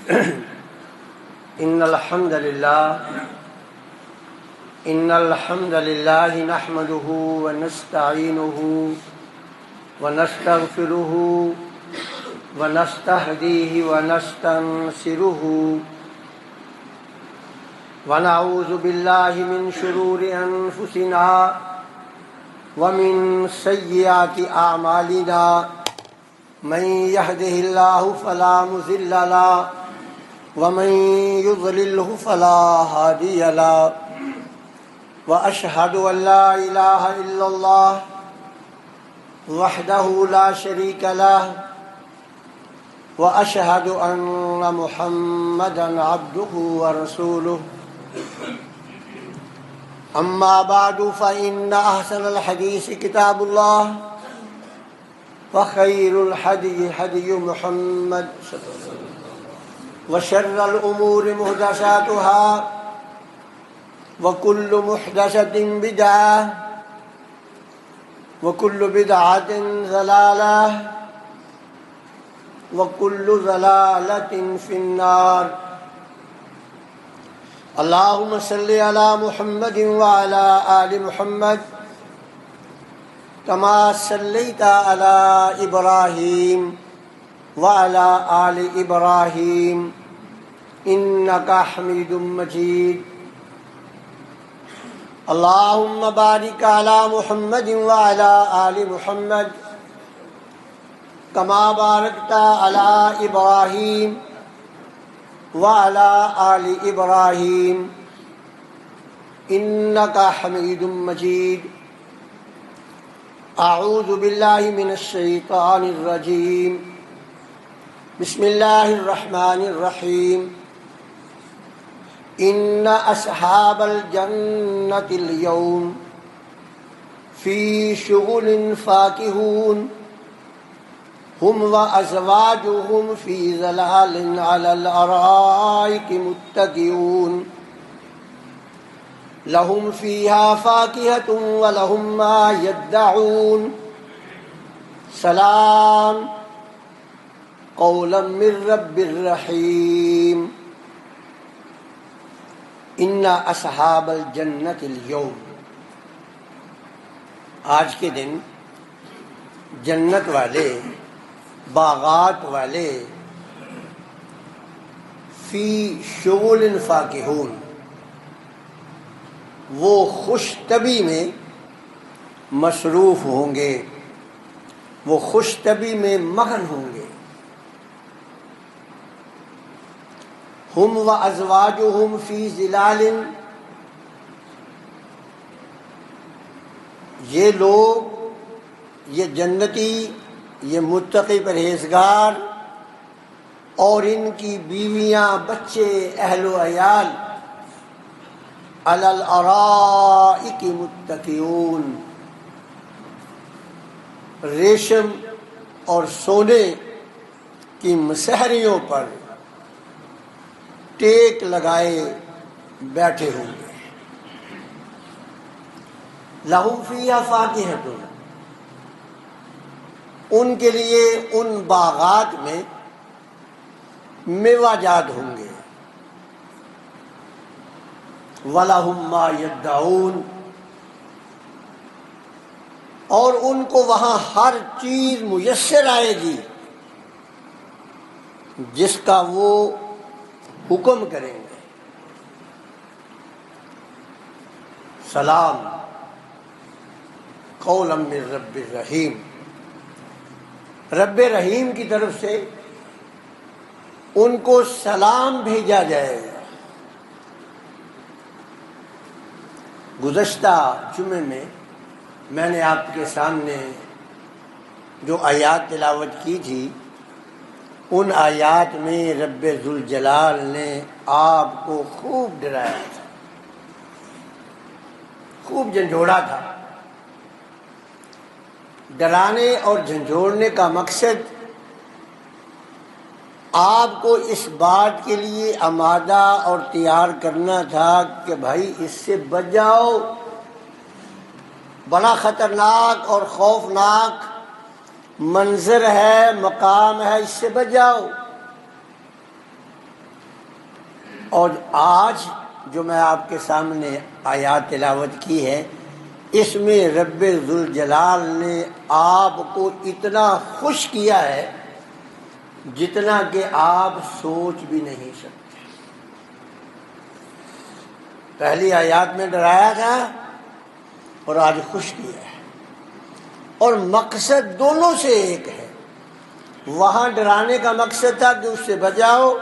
إن الحمد لله نحمده ونستعينه ونستغفره ونستهديه ونستنصره ونعوذ بالله من شرور أنفسنا ومن سيئات أعمالنا من يهده الله فلا مضل له ومن يضلله فلا هادي له وأشهد أن لا إله إلا الله وحده لا شريك له وأشهد أن محمدا عبده ورسوله أما بعد فإن أحسن الحديث كتاب الله وخير الهدي هدي محمد وشر الأمور محدثاتها وكل محدثة بدعة وكل بدعة ضلالة وكل ضلالة في النار اللهم صل على محمد وعلى آل محمد كما صليت على إبراهيم وعلى آل إبراهيم إنك حميد مجيد اللهم بارك على محمد وعلى آل محمد كما باركت على إبراهيم وعلى آل إبراهيم إنك حميد مجيد أعوذ بالله من الشيطان الرجيم بسم الله الرحمن الرحيم إن أصحاب الجنة اليوم في شغل فاكهون هم وأزواجهم في ظلال على الأرائك متكئون لهم فيها فاكهة ولهم ما يدعون سلام قولا من رب الرحيم ان اصحاب الجنت اليوم، آج کے دن جنت والے، باغات والے، فی شغل فاکہون، وہ خوش طبی میں مصروف ہوں گے، وہ خوش طبی میں مگن ہوں گے۔ ہم و ازواجہم فی ظلال، یہ لوگ، یہ جنتی، یہ متقی پرہیزگار اور ان کی بیویاں، بچے، اہل و عیال علی الارائک متکئون، ریشم اور سونے کی مسہریوں پر ٹیک لگائے بیٹھے ہوں گے۔ لہم فیہا فاکہۃ، ان کے لیے ان باغات میں میوہ جات ہوں گے۔ وَلَهُمْ مَا يَدَّعُونَ، اور ان کو وہاں ہر چیز میسر آئے گی جس کا وہ حکم کریں گے۔ سلام قولا من رب الرحیم، رب رحیم کی طرف سے ان کو سلام بھیجا جائے گا۔ گزشتہ جمعے میں نے آپ کے سامنے جو آیات تلاوت کی تھی، ان آیات میں رب ذوالجلال نے آپ کو خوب ڈرایا تھا، خوب جھنجھوڑا تھا۔ ڈرانے اور جھنجھوڑنے کا مقصد آپ کو اس بات کے لیے آمادہ اور تیار کرنا تھا کہ بھائی اس سے بچ جاؤ، بڑا خطرناک اور خوفناک منظر ہے، مقام ہے، اس سے بچ جاؤ۔ اور آج جو میں آپ کے سامنے آیات تلاوت کی ہے، اس میں رب ذوالجلال نے آپ کو اتنا خوش کیا ہے جتنا کہ آپ سوچ بھی نہیں سکتے۔ پہلی آیات میں ڈرایا تھا اور آج خوش کیا ہے، اور مقصد دونوں سے ایک ہے۔ وہاں ڈرانے کا مقصد تھا کہ اس سے بچاؤ،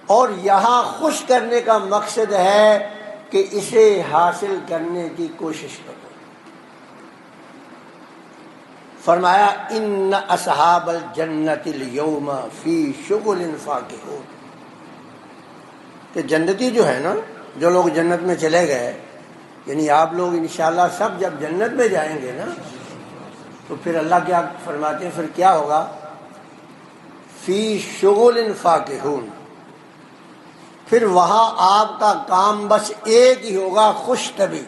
اور یہاں خوش کرنے کا مقصد ہے کہ اسے حاصل کرنے کی کوشش کرو۔ فرمایا ان اصحاب الجنت اليوم فی شغل فاکہون، کہ جنتی جو ہے نا، جو لوگ جنت میں چلے گئے، یعنی آپ لوگ انشاءاللہ سب جب جنت میں جائیں گے نا، تو پھر اللہ کیا فرماتے ہیں، پھر کیا ہوگا؟ فی شغل فاکہون، پھر وہاں آپ کا کام بس ایک ہی ہوگا، خوش طبی،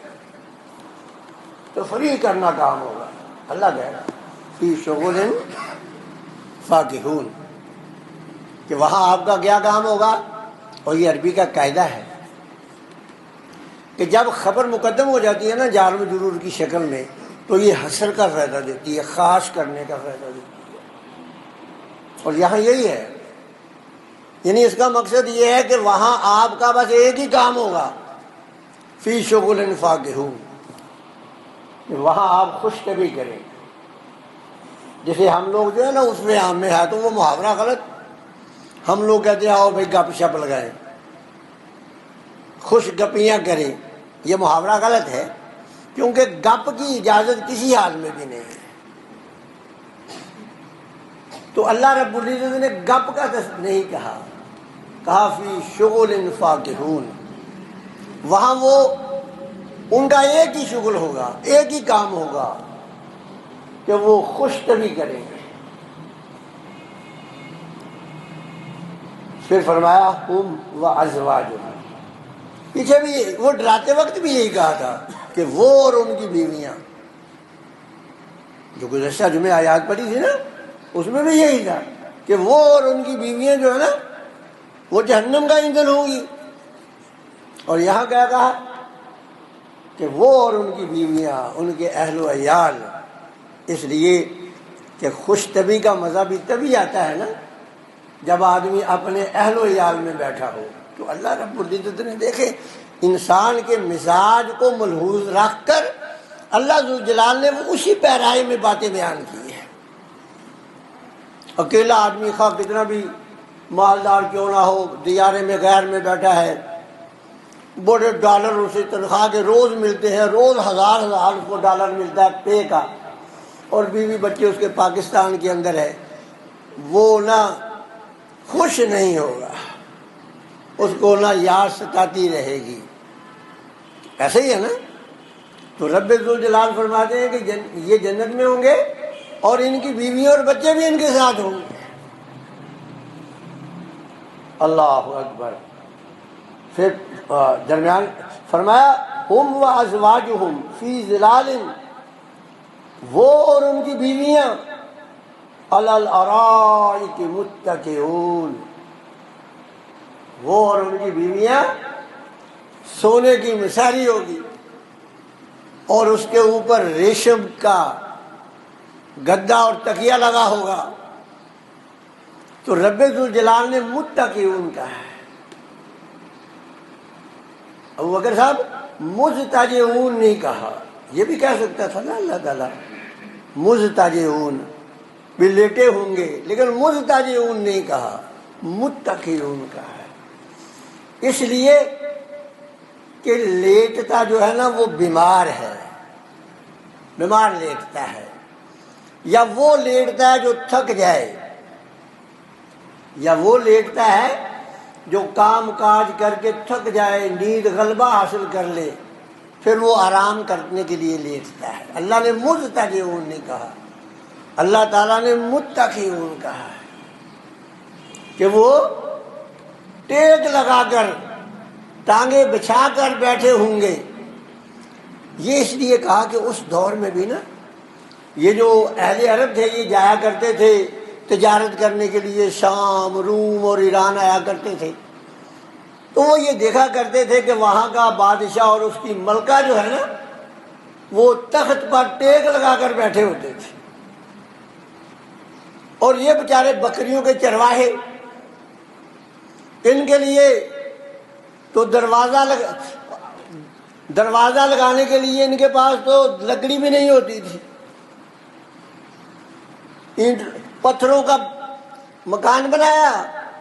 تفریح کرنا کام ہوگا۔ اللہ کہہ رہا فی شغل فاکہون، کہ وہاں آپ کا کیا کام ہوگا؟ اور یہ عربی کا قاعدہ ہے کہ جب خبر مقدم ہو جاتی ہے نا جار و مجرور کی شکل میں، تو یہ حصر کا فائدہ دیتی ہے، خاص کرنے کا فائدہ دیتی ہے، اور یہاں یہی ہے، یعنی اس کا مقصد یہ ہے کہ وہاں آپ کا بس ایک ہی کام ہوگا، فی شغل فاکہون، وہاں آپ خوش طبی کریں۔ جیسے ہم لوگ جو ہے نا اس میں عام میں ہے تو وہ محاورہ غلط، ہم لوگ کہتے ہیں آؤ بھائی گپ شپ لگائیں، خوش گپیاں کریں، یہ محاورہ غلط ہے، کیونکہ گپ کی اجازت کسی حال میں بھی نہیں ہے۔ تو اللہ رب العزت نے گپ کا نہیں کہا، کہا فی شغل فاکہون، وہاں وہ ان کا ایک ہی شغل ہوگا، ایک ہی کام ہوگا کہ وہ خوش طبی کریں گے۔ پھر فرمایا ہم وازواجہم، پیچھے بھی وہ ڈراتے وقت بھی یہی کہا تھا کہ وہ اور ان کی بیویاں، جو گزشتہ جمعے آیات پڑھی تھی نا اس میں بھی یہی تھا کہ وہ اور ان کی بیویاں جو ہے نا وہ جہنم کا ایندھن ہوں گی، اور یہاں کیا کہا کہ وہ اور ان کی بیویاں، ان کے اہل و عیال، اس لیے کہ خوش طبی کا مزہ بھی تبھی آتا ہے نا جب آدمی اپنے اہل و عیال میں بیٹھا ہو۔ تو اللہ رب العزت نے دیکھے انسان کے مزاج کو ملحوظ رکھ کر اللہ ذوالجلال نے وہ اسی پیرائی میں باتیں بیان کی ہیں۔ اکیلا آدمی خواہ کتنا بھی مالدار کیوں نہ ہو، دیارے میں غیر میں بیٹھا ہے، بڑے ڈالر اسے تنخواہ کے روز ملتے ہیں، روز ہزار اس کو ڈالر ملتا ہے پے کا، اور بیوی بچے اس کے پاکستان کے اندر ہے، وہ نہ خوش نہیں ہوگا، اس کو نہ یاد ستاتی رہے گی۔ ایسے ہی ہے نا؟ تو رب ذوالجلال فرماتے ہیں کہ یہ جنت میں ہوں گے اور ان کی بیویاں اور بچے بھی ان کے ساتھ ہوں گے۔ اللہ اکبر۔ پھر درمیان فرمایا ہم وازواجہم فی ظلال، وہ اور ان کی بیویاں علی الارائک متکئون، وہ اور ان کی بیویاں سونے کی مساری ہوگی اور اس کے اوپر ریشم کا گدا اور تکیہ لگا ہوگا۔ تو رب ذوالجلال نے متکئون کہا ہے۔ ابو بکر صاحب مضطجعون نہیں کہا، یہ بھی کہہ سکتا تھا نا اللہ تعالیٰ مضطجعون، بھی لیٹے ہوں گے، لیکن مضطجعون نہیں کہا، متکئون کہا ہے، اس لیے کہ لیٹتا جو ہے نا وہ بیمار ہے، بیمار لیٹتا ہے، یا وہ لیٹتا ہے جو تھک جائے، یا وہ لیٹتا ہے جو کام کاج کر کے تھک جائے، نیند غلبہ حاصل کر لے، پھر وہ آرام کرنے کے لیے لیٹتا ہے۔ اللہ نے مضطجعون نہیں کہا، اللہ تعالیٰ نے متکئون کہا ہے کہ وہ ٹیک لگا کر ٹانگیں بچھا کر بیٹھے ہوں گے۔ یہ اس لیے کہا کہ اس دور میں بھی نا یہ جو اہل عرب تھے یہ جایا کرتے تھے تجارت کرنے کے لیے، شام، روم اور ایران آیا کرتے تھے، تو وہ یہ دیکھا کرتے تھے کہ وہاں کا بادشاہ اور اس کی ملکہ جو ہے نا وہ تخت پر ٹیک لگا کر بیٹھے ہوتے تھے، اور یہ بیچارے بکریوں کے چرواہے، ان کے لیے تو دروازہ لگانے کے لیے ان کے پاس تو لکڑی بھی نہیں ہوتی تھی، اینٹ پتھروں کا مکان بنایا،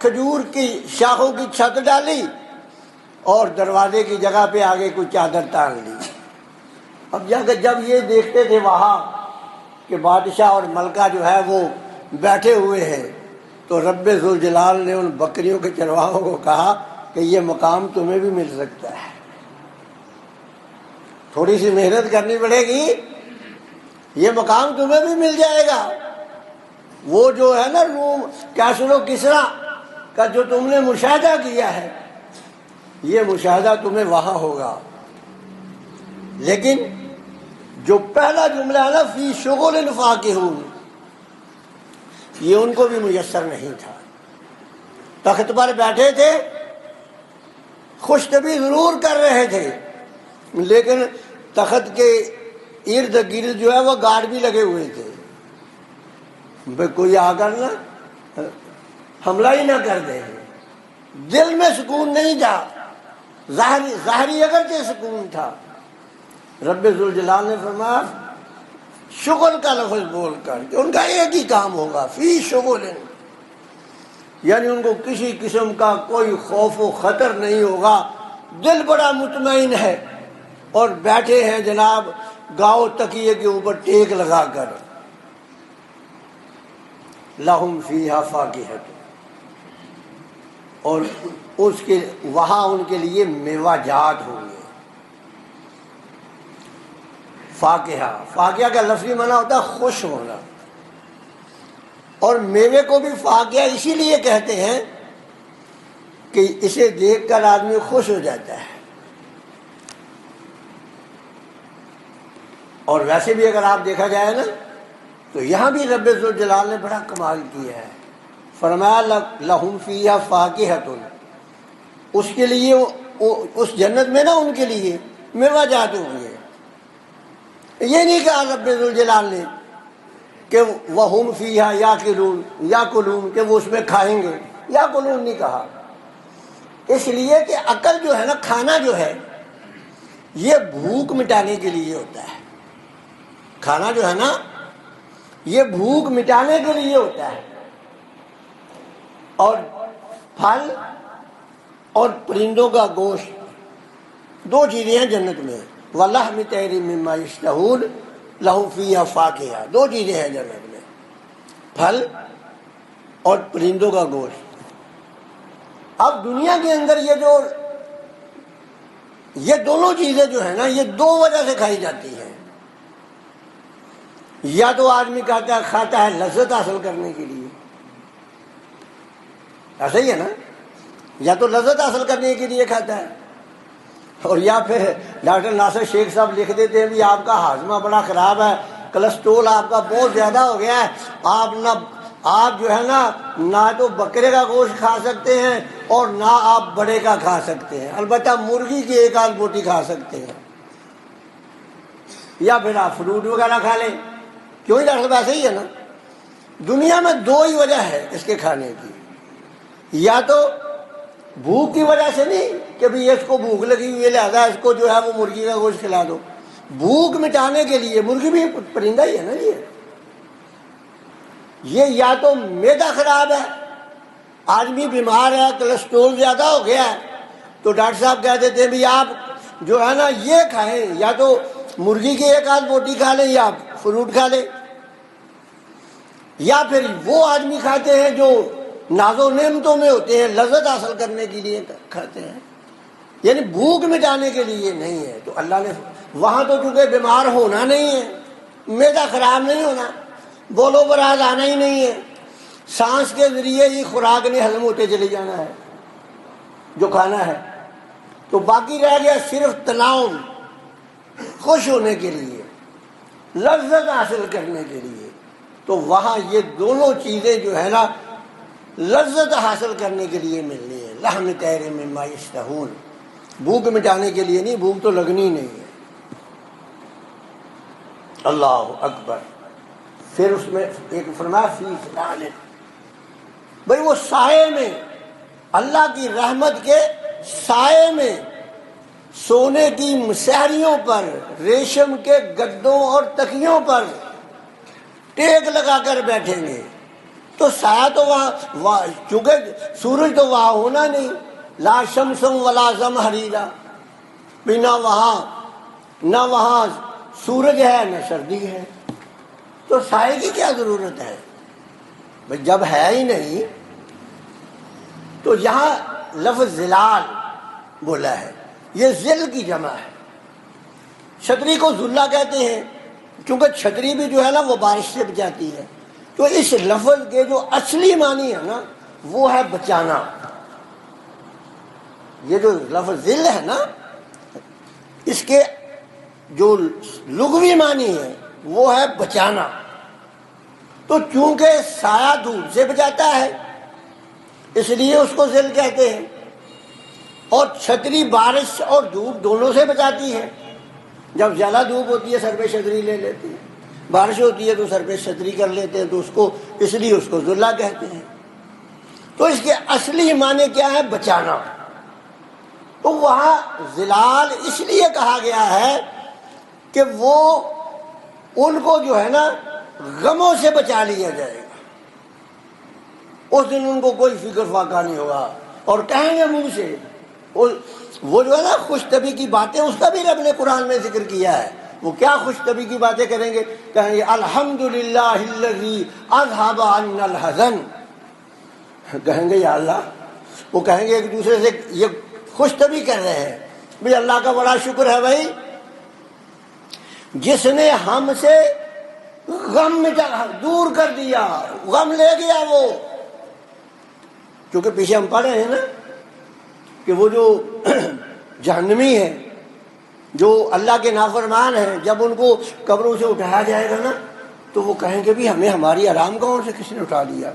کھجور کی شاخوں کی چھت ڈالی اور دروازے کی جگہ پہ آگے کوئی چادر تان لی۔ اب جب یہ دیکھتے تھے وہاں کہ بادشاہ اور ملکہ جو ہے وہ بیٹھے ہوئے ہیں، تو رب ذوالجلال نے ان بکریوں کے چرواہوں کو کہا کہ یہ مقام تمہیں بھی مل سکتا ہے، تھوڑی سی محنت کرنی پڑے گی، یہ مقام تمہیں بھی مل جائے گا۔ وہ جو ہے نا روم کیسر و کسریٰ کا جو تم نے مشاہدہ کیا ہے، یہ مشاہدہ تمہیں وہاں ہوگا۔ لیکن جو پہلا جملہ ہے نا فی شغل فاکہون، یہ ان کو بھی میسر نہیں تھا۔ تخت پر بیٹھے تھے، خوش طبی ضرور کر رہے تھے، لیکن تخت کے ارد گرد جو ہے وہ گارڈ بھی لگے ہوئے تھے، بھئی کوئی آ کر نہ حملہ ہی نہ کر دے۔ دل میں سکون نہیں تھا، ظاہری اگرچہ سکون تھا۔ رب ذوالجلال نے فرمایا شغل کا لفظ بول کر کہ ان کا ایک ہی کام ہوگا، فی شغل، یعنی ان کو کسی قسم کا کوئی خوف و خطر نہیں ہوگا، دل بڑا مطمئن ہے، اور بیٹھے ہیں جناب گاؤ تکیے کے اوپر ٹیک لگا کر۔ لہم فیہا فاکہۃ، اور اس کے وہاں ان کے لیے میوہ جات ہوں گے۔ فاکہہ کا لفظی معنی ہوتا ہے خوش ہونا، اور میوے کو بھی فاکہہ اسی لیے کہتے ہیں کہ اسے دیکھ کر آدمی خوش ہو جاتا ہے۔ اور ویسے بھی اگر آپ دیکھا جائے نا تو یہاں بھی رب ذوالجلال نے بڑا کمال کیا ہے، فرمایا لہم فیہا فاکہۃ، اس کے لیے اس جنت میں نا ان کے لیے میوہ جات ہوں گے۔ یہ نہیں کہا رب ذوالجلال نے کہ وہم فیہا یاکلون کہ وہ اس میں کھائیں گے، یاکلون نہیں کہا، اس لیے کہ عقل جو ہے نا، کھانا جو ہے یہ بھوک مٹانے کے لیے ہوتا ہے، کھانا جو ہے نا یہ بھوک مٹانے کے لیے ہوتا ہے، اور پھل اور پرندوں کا گوشت دو چیزیں ہیں جنت میں، وَلَحْمِ طَيْرٍ مِّمَّا يَشْتَهُونَ لَهُمْ فِيهَا فَاكِهَةٌ، دو چیزیں ہیں جنت میں، پھل اور پرندوں کا گوشت۔ اب دنیا کے اندر یہ دونوں چیزیں جو ہیں نا یہ دو وجہ سے کھائی جاتی ہیں، یا تو آدمی کھاتا ہے لذت حاصل کرنے کے لیے، ایسا ہی ہے نا، یا تو لذت حاصل کرنے کے لیے کھاتا ہے، اور یا پھر ڈاکٹر ناصر شیخ صاحب لکھ دیتے ہیں بھی آپ کا ہاضمہ بڑا خراب ہے، کولسٹرول آپ کا بہت زیادہ ہو گیا ہے، آپ جو ہے نا نہ تو بکرے کا گوشت کھا سکتے ہیں اور نہ آپ بڑے کا کھا سکتے ہیں، البتہ مرغی کی ایک آدھ بوٹی کھا سکتے ہیں، یا پھر آپ فروٹ وغیرہ کھا لیں۔ کیوں ہی ڈاکٹر صاحب ایسے ہی ہے نا، دنیا میں دو ہی وجہ ہے اس کے کھانے کی، یا تو بھوک کی وجہ سے نہیں کہ بھی اس کو بھوک لگی ہوئی ہے لہذا اس کو جو ہے وہ مرغی کا گوشت کھلا دو، بھوک مٹانے کے لیے، مرغی بھی پرندہ ہی ہے نا یہ یا تو معدہ خراب ہے، آدمی بیمار ہے، کولسٹرول زیادہ ہو گیا ہے، تو ڈاکٹر صاحب کہہ دیتے ہیں بھی آپ جو ہے نا یہ کھائیں، یا تو مرغی کی ایک آدھ بوٹی کھا لیں یا فروٹ کھا لیں، یا پھر وہ آدمی کھاتے ہیں جو ناز و نعمتوں میں ہوتے ہیں، لذت حاصل کرنے کے لیے کھاتے ہیں، یعنی بھوک مٹانے کے لیے نہیں ہے۔ تو اللہ نے وہاں تو چونکہ بیمار ہونا نہیں ہے، معدہ خراب نہیں ہونا، بولو براز آنا ہی نہیں ہے، سانس کے ذریعے ہی خوراک نے ہضم ہوتے چلے جانا ہے جو کھانا ہے، تو باقی رہ گیا صرف تناؤم، خوش ہونے کے لیے، لذت حاصل کرنے کے لیے، تو وہاں یہ دونوں چیزیں جو ہے نا لذت حاصل کرنے کے لیے ملنی ہے. لحم طیر مما یشتہون، بھوک مٹانے کے لیے نہیں، بھوک تو لگنی نہیں ہے. اللہ اکبر. پھر اس میں ایک فرمایا فی ظلال، بھئی وہ سائے میں، اللہ کی رحمت کے سائے میں، سونے کی مسہریوں پر، ریشم کے گدوں اور تکیوں پر ٹیک لگا کر بیٹھیں گے. تو سایہ تو وہاں چونکہ سورج تو وہاں ہونا نہیں، لا شمس ولا زمہریرا، نہ وہاں سورج ہے نہ سردی ہے، تو سائے کی کیا ضرورت ہے؟ جب ہے ہی نہیں. تو یہاں لفظ ظلال بولا ہے، یہ ظل کی جمع ہے. چھتری کو ظلہ کہتے ہیں کیونکہ چھتری بھی جو ہے نا وہ بارش سے بچاتی ہے. تو اس لفظ کے جو اصلی معنی ہے نا وہ ہے بچانا. یہ جو لفظ ظل ہے نا اس کے جو لغوی معنی ہے وہ ہے بچانا. تو چونکہ سایہ دھوپ سے بچاتا ہے اس لیے اس کو ظل کہتے ہیں، اور چھتری بارش اور دھوپ دونوں سے بچاتی ہے. جب زیادہ دھوپ ہوتی ہے سر پہ چھتری لے لیتے ہیں، بارش ہوتی ہے تو سر پہ چھتری کر لیتے ہیں، تو اس لیے اس کو ظلہ کہتے ہیں. تو اس کے اصلی معنی کیا ہے؟ بچانا. تو وہاں ظلال اس لیے کہا گیا ہے کہ وہ ان کو جو ہے نا غموں سے بچا لیا جائے گا. اس دن ان کو کوئی فکر فاقہ نہیں ہوگا، اور کہیں گے منہ سے وہ جو ہے نا خوش طبی کی باتیں، اس کا بھی رب نے قرآن میں ذکر کیا ہے. وہ کیا خوش طبی کی باتیں کریں گے؟ کہیں گے الحمدللہ الذی اذھب عنا الحزن. کہیں گے یا اللہ، وہ کہیں گے ایک دوسرے سے یہ خوش طبی کر رہے ہیں بھئی اللہ کا بڑا شکر ہے بھائی جس نے ہم سے غم دور کر دیا، غم لے گیا. وہ کیونکہ پیچھے ہم پڑھ رہے ہیں نا کہ وہ جو جہنمی ہیں، جو اللہ کے نافرمان ہیں، جب ان کو قبروں سے اٹھایا جائے گا نا تو وہ کہیں گے بھی ہمیں ہماری آرام گاہوں سے کس نے اٹھا دیا.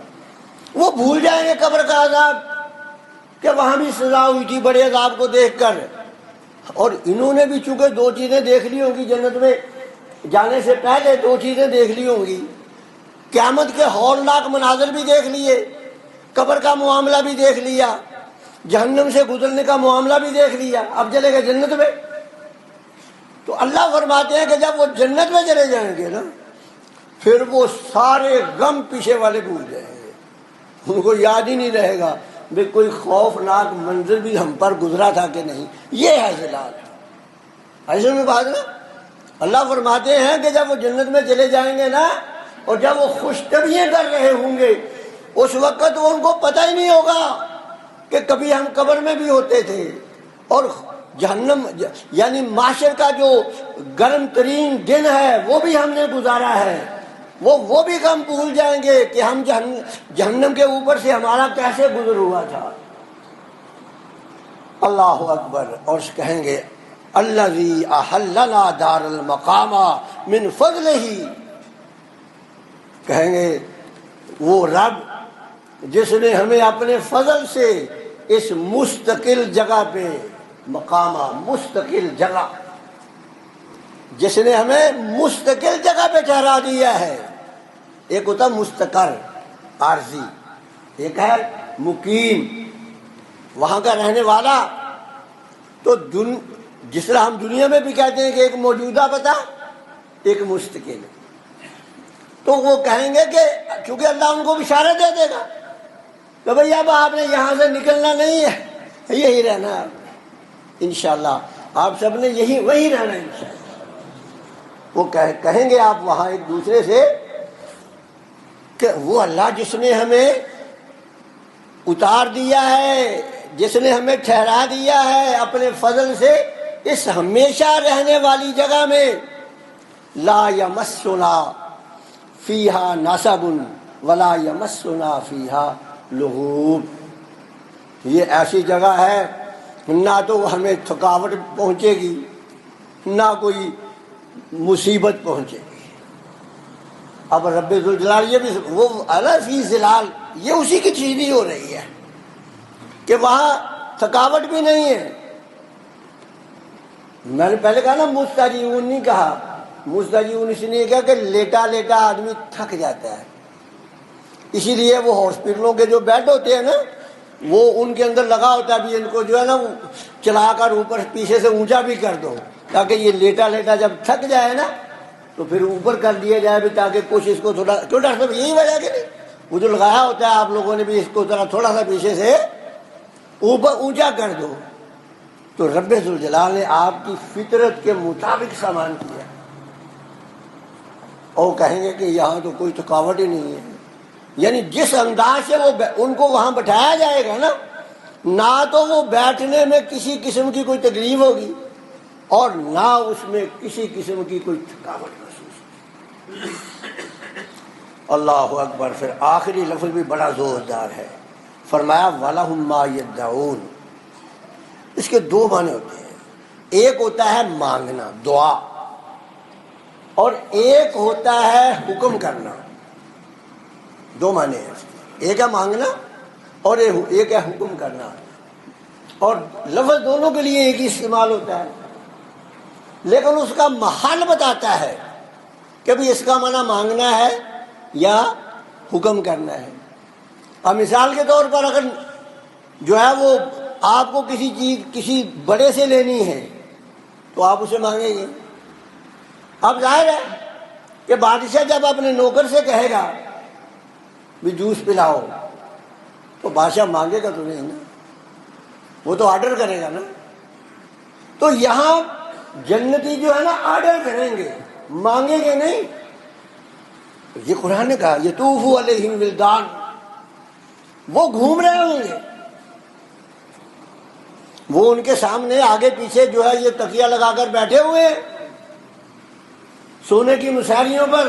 وہ بھول جائیں گے قبر کا عذاب کہ وہاں بھی سزا ہوئی تھی بڑے عذاب کو دیکھ کر. اور انہوں نے بھی چونکہ دو چیزیں دیکھ لی ہوں گی جنت میں جانے سے پہلے، دو چیزیں دیکھ لی ہوں گی، قیامت کے ہولناک مناظر بھی دیکھ لیے، قبر کا معاملہ بھی دیکھ لیا، جہنم سے گزرنے کا معاملہ بھی دیکھ لیا، اب چلے گئے جنت میں. تو اللہ فرماتے ہیں کہ جب وہ جنت میں چلے جائیں گے نا پھر وہ سارے غم پیچھے والے بھول جائیں گے، ان کو یاد ہی نہیں رہے گا بھئی کوئی خوفناک منظر بھی ہم پر گزرا تھا کہ نہیں. یہ ہے ظلال. ایسے میں بات نا اللہ فرماتے ہیں کہ جب وہ جنت میں چلے جائیں گے نا اور جب وہ خوش طبییں کر رہے ہوں گے اس وقت وہ ان کو پتہ ہی نہیں ہوگا کہ کبھی ہم قبر میں بھی ہوتے تھے، اور جہنم یعنی معاشر کا جو گرم ترین دن ہے وہ بھی ہم نے گزارا ہے. وہ بھی غم بھول جائیں گے کہ ہم جہنم کے اوپر سے ہمارا کیسے گزر ہوا تھا. اللہ اکبر. اور کہیں گے الذی احلنا دار المقام من فضلہ، کہیں گے وہ رب جس نے ہمیں اپنے فضل سے اس مستقل جگہ پہ، مقامہ مستقل جگہ، جس نے ہمیں مستقل جگہ پہ ٹھہرا دیا ہے. ایک ہوتا مستقر عارضی، ایک ہے مقیم وہاں کا رہنے والا. تو جس طرح ہم دنیا میں بھی کہتے ہیں کہ ایک موجودہ پتہ ایک مستقل، تو وہ کہیں گے کہ چونکہ اللہ ان کو بشارت دے دے گا کہ بھئی اب آپ نے یہاں سے نکلنا نہیں ہے، یہی رہنا ہے انشاءاللہ، آپ سب نے وہی رہنا ہے انشاءاللہ. وہ کہیں گے آپ وہاں ایک دوسرے سے کہ وہ اللہ جس نے ہمیں اتار دیا ہے، جس نے ہمیں ٹھہرا دیا ہے اپنے فضل سے اس ہمیشہ رہنے والی جگہ میں، لا یمسنا فیہا نصب ولا یمسنا فیہا لغوب. یہ ایسی جگہ ہے نہ تو ہمیں تھکاوٹ پہنچے گی نہ کوئی مصیبت پہنچے گی. اب رب ذوالجلال یہ بھی وہ اعلیٰ فی ظلال، یہ اسی کی چیز ہی ہو رہی ہے کہ وہاں تھکاوٹ بھی نہیں ہے۔ میں نے پہلے کہا نا مستجیعون نہیں کہا، مستجیعون اس لیے کہا کہ لیٹا لیٹا آدمی تھک جاتا ہے، اسی لیے وہ ہاسپٹلوں کے جو بیڈ ہوتے ہیں نا وہ ان کے اندر لگا ہوتا ہے، ابھی ان کو جو ہے نا چلا کر اوپر پیچھے سے اونچا بھی کر دو تاکہ یہ لیٹا لیٹا جب تھک جائے نا تو پھر اوپر کر دیا جائے بھی، تاکہ کچھ اس کو تھوڑا، کیوں ڈاکٹر صاحب یہی وجہ کہ نہیں وہ جو لگایا ہوتا ہے آپ لوگوں نے بھی اس کو ذرا تھوڑا سا پیچھے سے اوپر اونچا کر دو۔ تو رب ذوالجلال نے آپ کی فطرت کے مطابق سامان کیا، اور کہیں گے کہ یہاں تو کوئی تھکاوٹ ہی نہیں ہے، یعنی جس انداز سے وہ ان کو وہاں بٹھایا جائے گا نا، نہ تو وہ بیٹھنے میں کسی قسم کی کوئی تکلیف ہوگی اور نہ اس میں کسی قسم کی کوئی تھکاوٹ محسوس ہوگی۔ اللہ اکبر۔ پھر آخری لفظ بھی بڑا زوردار ہے، فرمایا وَلَهُم مَّا يَدَّعُونَ۔ اس کے دو معنی ہوتے ہیں، ایک ہوتا ہے مانگنا، دعا، اور ایک ہوتا ہے حکم کرنا۔ دو معنی ہیں اس کے، ایک ہے مانگنا اور ایک ہے حکم کرنا، اور لفظ دونوں کے لیے ایک ہی استعمال ہوتا ہے، لیکن اس کا محل بتاتا ہے کہ بھی اس کا معنی مانگنا ہے یا حکم کرنا ہے۔ اب مثال کے طور پر اگر جو ہے وہ آپ کو کسی چیز کسی بڑے سے لینی ہے تو آپ اسے مانگیں گے۔ اب ظاہر ہے کہ بادشاہ جب اپنے نوکر سے کہے گا بھی جوس پلاؤ تو بادشاہ مانگے گا تو نہیں نا، وہ تو آرڈر کرے گا نا۔ تو یہاں جنتی جو ہے نا آرڈر کریں گے، مانگیں گے نہیں۔ یہ قرآن نے کہا یطوف علیہم ولدان، وہ گھوم رہے ہوں گے، وہ ان کے سامنے آگے پیچھے جو ہے یہ تکیہ لگا کر بیٹھے ہوئے ہیں سونے کی مساریوں پر،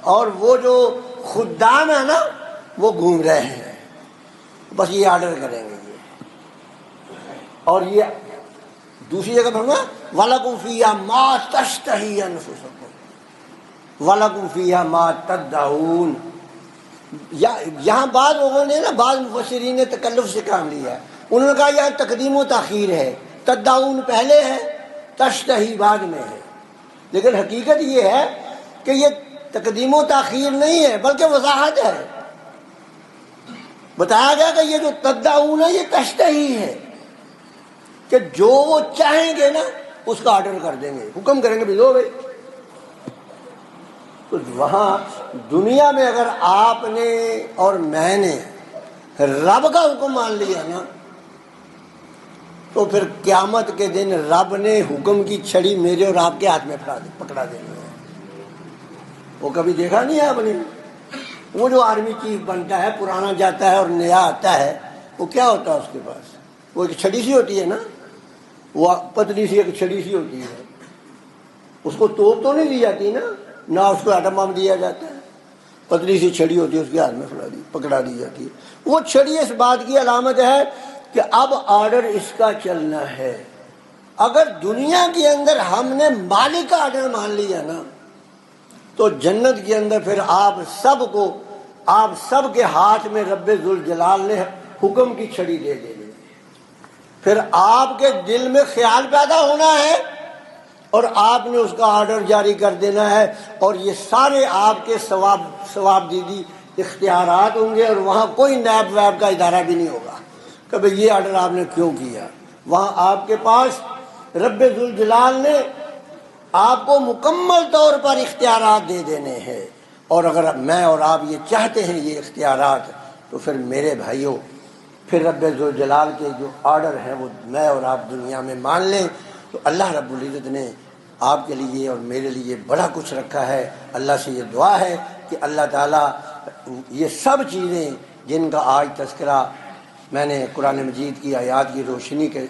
اور وہ جو خدام ہے نا وہ گھوم رہے ہیں، بس یہ آرڈر کریں گے یہ۔ اور یہ دوسری جگہ پر وَلَكُمْ فِيهَا مَا تَشْتَهِي أَنفُسُكُمْ وَلَكُمْ فِيهَا مَا تَدَّعُونَ۔ یہاں بعض لوگوں نے نا، بعض مفسرین نے تکلف سے کام لیا ہے، انہوں نے کہا یہاں تقدیم و تاخیر ہے، تدعون پہلے ہے، تشتہی بعد میں ہے، لیکن حقیقت یہ ہے کہ یہ تقدیم و تاخیر نہیں ہے بلکہ وضاحت ہے۔ بتایا گیا کہ یہ جو تدعون ہے یہ تشتہی ہے، کہ جو وہ چاہیں گے نا اس کا آرڈر کر دیں گے، حکم کریں گے بھی دو بھائی۔ تو وہاں دنیا میں اگر آپ نے اور میں نے رب کا حکم مان لیا نا تو پھر قیامت کے دن رب نے حکم کی چھڑی میرے اور آپ کے ہاتھ میں پکڑا دینی ہے۔ وہ کبھی دیکھا نہیں ہے آپ نے، وہ جو آرمی چیف بنتا ہے، پرانا جاتا ہے اور نیا آتا ہے، وہ کیا ہوتا ہے اس کے پاس؟ وہ ایک چھڑی سی ہوتی ہے نا، وہ پتلی سی ایک چھڑی سی ہوتی ہے، اس کو توپ تو نہیں دی جاتی نا، نہ اس کو ایٹم بم دیا جاتا ہے، پتلی سی چھڑی ہوتی ہے، اس کے ہاتھ میں پکڑا دی جاتی ہے۔ وہ چھڑی اس بات کی علامت ہے کہ اب آرڈر اس کا چلنا ہے۔ اگر دنیا کے اندر ہم نے مالک کا آرڈر مان لیا نا تو جنت کے اندر پھر آپ سب کے ہاتھ میں رب ذوالجلال نے حکم کی چھڑی دے دینی ہے۔ پھر آپ کے دل میں خیال پیدا ہونا ہے اور آپ نے اس کا آرڈر جاری کر دینا ہے، اور یہ سارے آپ کے ثواب دیدی اختیارات ہوں گے، اور وہاں کوئی نیب ویب کا ادارہ بھی نہیں ہوگا کہ بھئی یہ آرڈر آپ نے کیوں کیا۔ وہاں آپ کے پاس رب ذوالجلال نے آپ کو مکمل طور پر اختیارات دے دینے ہیں، اور اگر میں اور آپ یہ چاہتے ہیں یہ اختیارات تو پھر میرے بھائیوں پھر رب ذوالجلال کے جو آرڈر ہیں وہ میں اور آپ دنیا میں مان لیں تو اللہ رب العزت نے آپ کے لیے اور میرے لیے بڑا کچھ رکھا ہے۔ اللہ سے یہ دعا ہے کہ اللہ تعالیٰ یہ سب چیزیں جن کا آج تذکرہ میں نے قرآن مجید کی آیات کی روشنی کے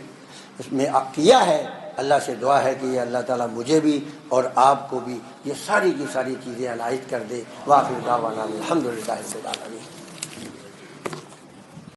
اس میں کیا ہے، اللہ سے دعا ہے کہ یہ اللہ تعالیٰ مجھے بھی اور آپ کو بھی یہ ساری کی ساری چیزیں عنایت کر دے۔ وآخر دعوانا الحمدللہ رب العالمین۔